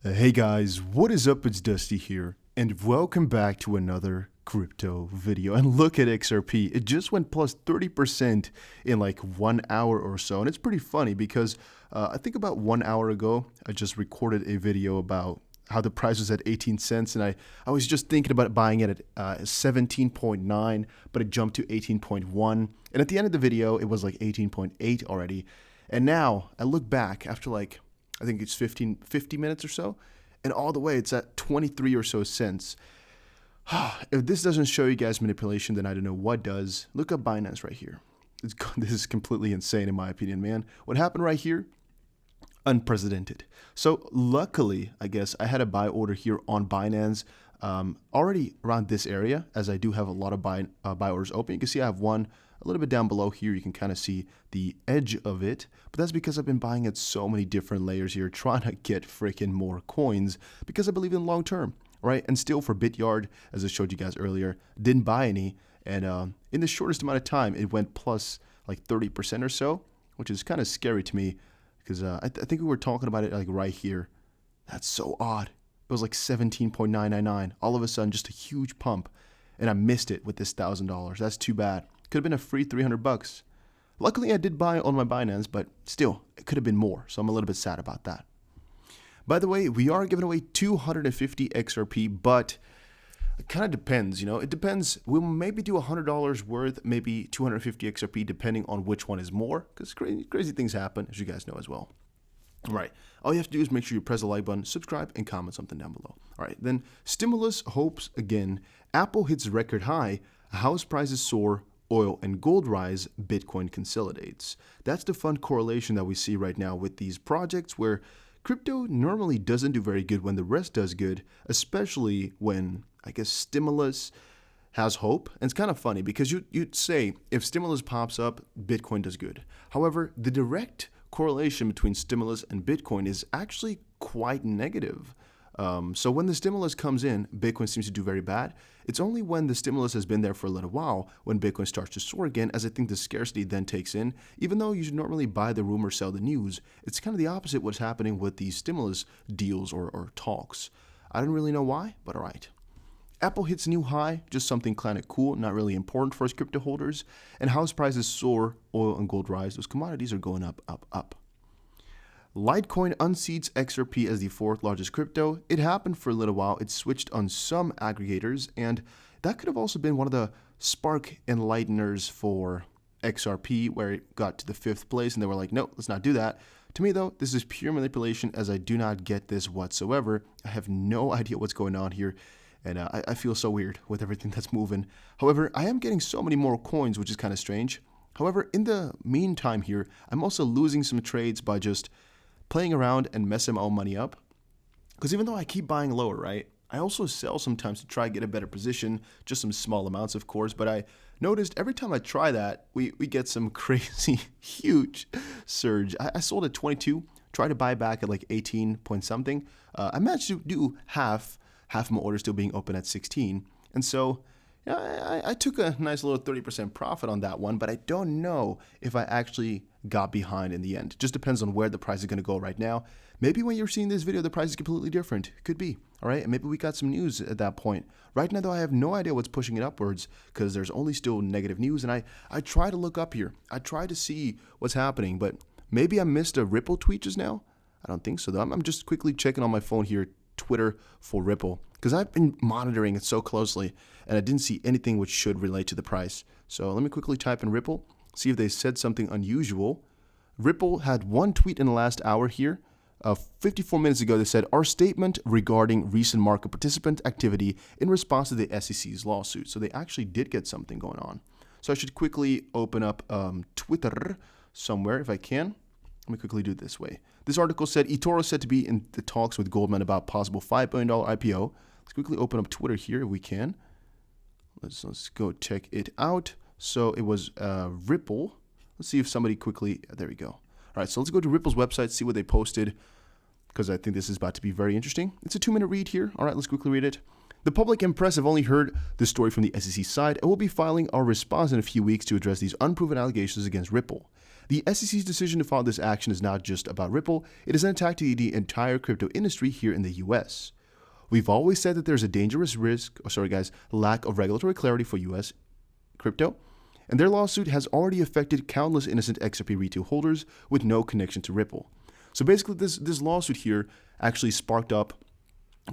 Hey guys, what is up? It's Dusty here, and welcome back to another crypto video. And look at XRP, it just went plus 30% in like 1 hour or so. And it's pretty funny because I think about 1 hour ago, I just recorded a video about how the price was at 18 cents, and I was just thinking about buying it at 17.9, but it jumped to 18.1. And at the end of the video, it was like 18.8 already. And now I look back after like I think it's 50 minutes or so, and all the way it's at 23 or so cents. If this doesn't show you guys manipulation, then I don't know what does. Look up Binance right here. This is completely insane in my opinion, man. What happened right here? Unprecedented. So luckily, I guess I had a buy order here on Binance already around this area, as I do have a lot of buy orders open. You can see I have one a little bit down below here. You can kind of see the edge of it, but that's because I've been buying at so many different layers here, trying to get freaking more coins because I believe in long term, right? And still for BitYard, as I showed you guys earlier, didn't buy any, and in the shortest amount of time, it went plus like 30% or so, which is kind of scary to me because I think we were talking about it like right here. That's so odd. It was like 17.999. All of a sudden, just a huge pump, and I missed it with this $1,000. That's too bad. Could have been a free 300 bucks. Luckily, I did buy on my Binance, but still, it could have been more, so I'm a little bit sad about that. By the way, we are giving away 250 XRP, but it kind of depends, It depends. We'll maybe do $100 worth, maybe 250 XRP, depending on which one is more, because crazy things happen, as you guys know as well. All right, all you have to do is make sure you press the like button, subscribe, and comment something down below. All right, then stimulus hopes again. Apple hits record high, house prices soar, oil and gold rise, Bitcoin consolidates. That's the fun correlation that we see right now with these projects where crypto normally doesn't do very good when the rest does good, especially when, I guess, stimulus has hope. And it's kind of funny because you'd say if stimulus pops up, Bitcoin does good. However, the direct correlation between stimulus and Bitcoin is actually quite negative. So when the stimulus comes in, Bitcoin seems to do very bad. It's only when the stimulus has been there for a little while when Bitcoin starts to soar again, as I think the scarcity then takes in. Even though you should normally buy the rumor, sell the news, it's kind of the opposite what's happening with these stimulus deals or talks. I don't really know why, but all right. Apple hits new high, just something kind of cool, not really important for us crypto holders. And house prices soar, oil and gold rise. Those commodities are going up, up, up. Litecoin unseats XRP as the fourth largest crypto. It happened for a little while. It switched on some aggregators, and that could have also been one of the spark enlighteners for XRP, where it got to the 5th place, and they were like, no, let's not do that. To me, though, this is pure manipulation, as I do not get this whatsoever. I have no idea what's going on here, and I feel so weird with everything that's moving. However, I am getting so many more coins, which is kind of strange. However, in the meantime here, I'm also losing some trades by just playing around and messing my own money up. Because even though I keep buying lower, right, I also sell sometimes to try to get a better position, just some small amounts, of course. But I noticed every time I try that, we get some crazy, huge surge. I sold at 22, tried to buy back at like 18 point something. I managed to do half my order still being open at 16. And so I took a nice little 30% profit on that one, but I don't know if I actually got behind in the end. Just depends on where the price is going to go right now. Maybe when you're seeing this video, the price is completely different. Could be. All right. And maybe we got some news at that point. Right now, though, I have no idea what's pushing it upwards because there's only still negative news. And I try to look up here. I try to see what's happening, but maybe I missed a Ripple tweet just now. I don't think so, though. I'm just quickly checking on my phone here, Twitter for Ripple, because I've been monitoring it so closely and I didn't see anything which should relate to the price. So let me quickly type in Ripple, see if they said something unusual. Ripple had one tweet in the last hour here. 54 minutes ago, they said, our statement regarding recent market participant activity in response to the SEC's lawsuit. So they actually did get something going on. So I should quickly open up Twitter somewhere if I can. Let me quickly do it this way. This article said eToro said to be in the talks with Goldman about possible $5 billion IPO. Let's quickly open up Twitter here if we can. Let's go check it out. So it was Ripple. Let's see if somebody quickly, there we go. All right, so let's go to Ripple's website, see what they posted, because I think this is about to be very interesting. It's a 2-minute read here. All right, let's quickly read it. The public and press have only heard the story from the SEC side and will be filing our response in a few weeks to address these unproven allegations against Ripple. The SEC's decision to file this action is not just about Ripple, it is an attack to the entire crypto industry here in the US. We've always said that there's a dangerous lack of regulatory clarity for US crypto, and their lawsuit has already affected countless innocent XRP retail holders with no connection to Ripple. So basically this lawsuit here actually sparked up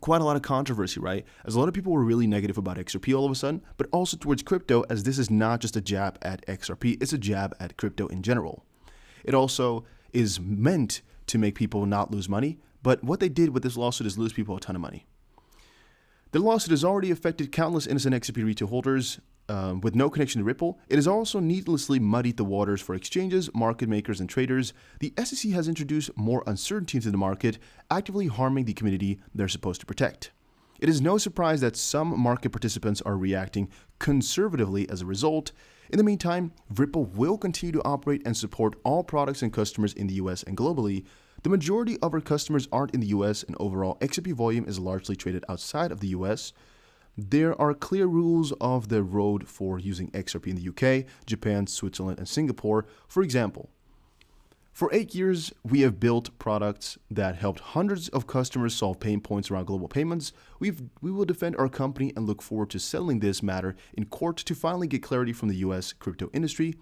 quite a lot of controversy, right? As a lot of people were really negative about XRP all of a sudden, but also towards crypto, as this is not just a jab at XRP, it's a jab at crypto in general. It also is meant to make people not lose money, but what they did with this lawsuit is lose people a ton of money. The lawsuit has already affected countless innocent XRP retail holders with no connection to Ripple. It has also needlessly muddied the waters for exchanges, market makers, and traders. The SEC has introduced more uncertainty into the market, actively harming the community they're supposed to protect. It is no surprise that some market participants are reacting conservatively as a result. In the meantime, Ripple will continue to operate and support all products and customers in the US and globally. The majority of our customers aren't in the US, and overall XRP volume is largely traded outside of the US. There are clear rules of the road for using XRP in the UK, Japan, Switzerland, and Singapore. For example, for 8 years, we have built products that helped hundreds of customers solve pain points around global payments. We will defend our company and look forward to settling this matter in court to finally get clarity from the US crypto industry.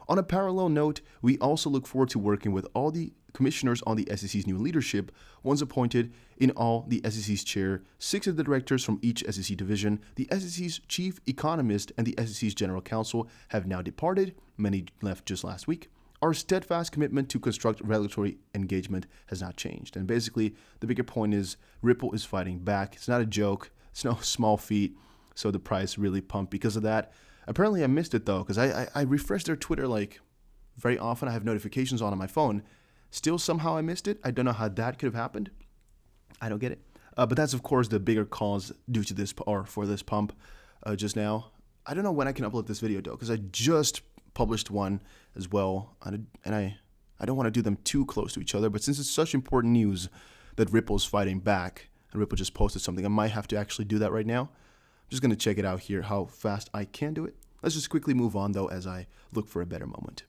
On a parallel note, we also look forward to working with all the commissioners on the SEC's new leadership. Once appointed, in all, the SEC's chair, 6 of the directors from each SEC division, the SEC's chief economist, and the SEC's general counsel have now departed. Many left just last week. Our steadfast commitment to construct regulatory engagement has not changed. And basically, the bigger point is Ripple is fighting back. It's not a joke. It's no small feat. So the price really pumped because of that. Apparently, I missed it, though, because I refresh their Twitter like very often. I have notifications on my phone. Still, somehow I missed it. I don't know how that could have happened. I don't get it. But that's, of course, the bigger cause due to this or for this pump just now. I don't know when I can upload this video, though, because I just published one as well. And I don't want to do them too close to each other. But since it's such important news that Ripple's fighting back, and Ripple just posted something, I might have to actually do that right now. I'm just going to check it out here, how fast I can do it. Let's just quickly move on, though, as I look for a better moment.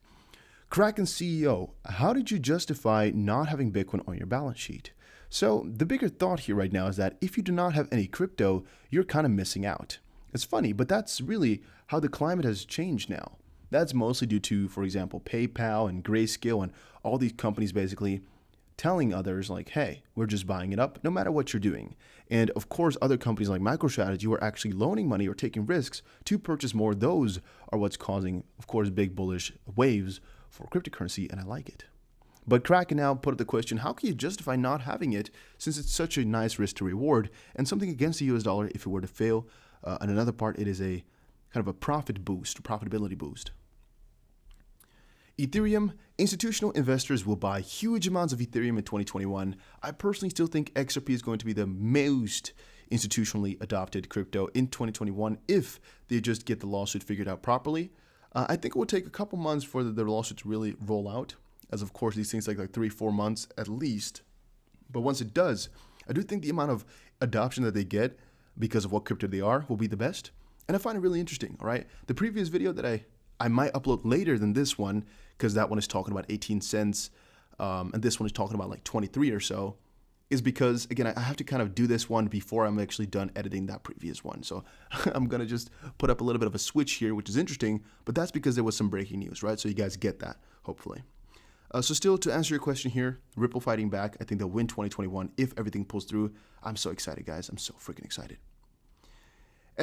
Kraken CEO, how did you justify not having Bitcoin on your balance sheet? So the bigger thought here right now is that if you do not have any crypto, you're kind of missing out. It's funny, but that's really how the climate has changed now. That's mostly due to, for example, PayPal and Grayscale and all these companies basically telling others like, hey, we're just buying it up no matter what you're doing. And of course, other companies like MicroStrategy who are actually loaning money or taking risks to purchase more. Those are what's causing, of course, big bullish waves for cryptocurrency, and I like it. But Kraken now put up the question, how can you justify not having it since it's such a nice risk to reward and something against the US dollar if it were to fail? And another part, it is a kind of a profitability boost. Ethereum, institutional investors will buy huge amounts of Ethereum in 2021. I personally still think XRP is going to be the most institutionally adopted crypto in 2021 if they just get the lawsuit figured out properly. I think it will take a couple months for the lawsuit to really roll out, as of course these things take like 3-4 months at least. But once it does, I do think the amount of adoption that they get because of what crypto they are will be the best. And I find it really interesting, all right? The previous video that I might upload later than this one, because that one is talking about 18 cents, and this one is talking about like 23 or so, is because, again, I have to kind of do this one before I'm actually done editing that previous one. So I'm going to just put up a little bit of a switch here, which is interesting, but that's because there was some breaking news, right? So you guys get that, hopefully. So still, to answer your question here, Ripple fighting back. I think they'll win 2021 if everything pulls through. I'm so excited, guys. I'm so freaking excited.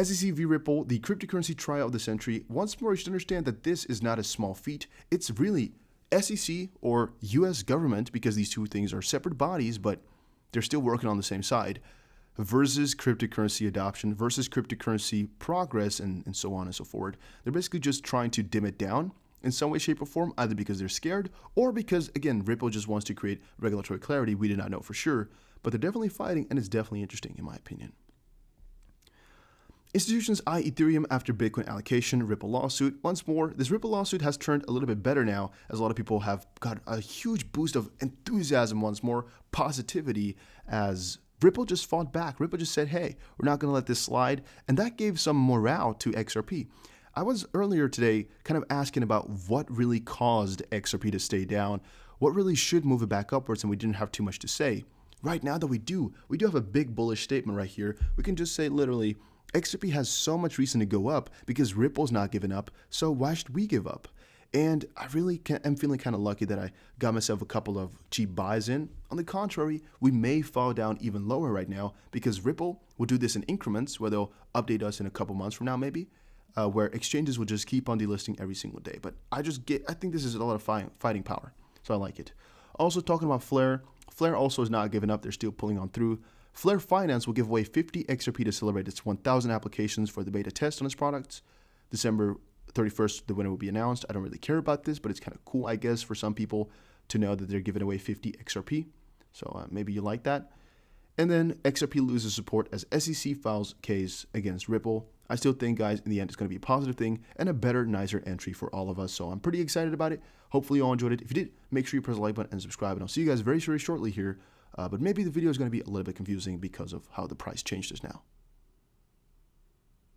SEC v Ripple, the cryptocurrency trial of the century. Once more, you should understand that this is not a small feat. It's really SEC or US government, because these two things are separate bodies, but they're still working on the same side, versus cryptocurrency adoption, versus cryptocurrency progress, and so on and so forth. They're basically just trying to dim it down in some way, shape, or form, either because they're scared or because, again, Ripple just wants to create regulatory clarity. We do not know for sure, but they're definitely fighting, and it's definitely interesting, in my opinion. Institutions eye Ethereum after Bitcoin allocation, Ripple lawsuit. Once more, this Ripple lawsuit has turned a little bit better now, as a lot of people have got a huge boost of enthusiasm once more, positivity, as Ripple just fought back. Ripple just said, hey, we're not going to let this slide. And that gave some morale to XRP. I was earlier today kind of asking about what really caused XRP to stay down, what really should move it back upwards, and we didn't have too much to say. Right now that we do have a big bullish statement right here. We can just say literally, XRP has so much reason to go up because Ripple's not giving up, so why should we give up? And I really am feeling kind of lucky that I got myself a couple of cheap buys in. On the contrary, we may fall down even lower right now because Ripple will do this in increments where they'll update us in a couple months from now maybe, where exchanges will just keep on delisting every single day. But I think this is a lot of fighting power, so I like it. Also talking about Flare also is not giving up. They're still pulling on through. Flare Finance will give away 50 XRP to celebrate its 1,000 applications for the beta test on its products. December 31st, the winner will be announced. I don't really care about this, but it's kind of cool, I guess, for some people to know that they're giving away 50 XRP. So maybe you like that. And then XRP loses support as SEC files case against Ripple. I still think, guys, in the end, it's going to be a positive thing and a better, nicer entry for all of us. So I'm pretty excited about it. Hopefully you all enjoyed it. If you did, make sure you press the like button and subscribe. And I'll see you guys very, very shortly here. But maybe the video is going to be a little bit confusing because of how the price changed just now.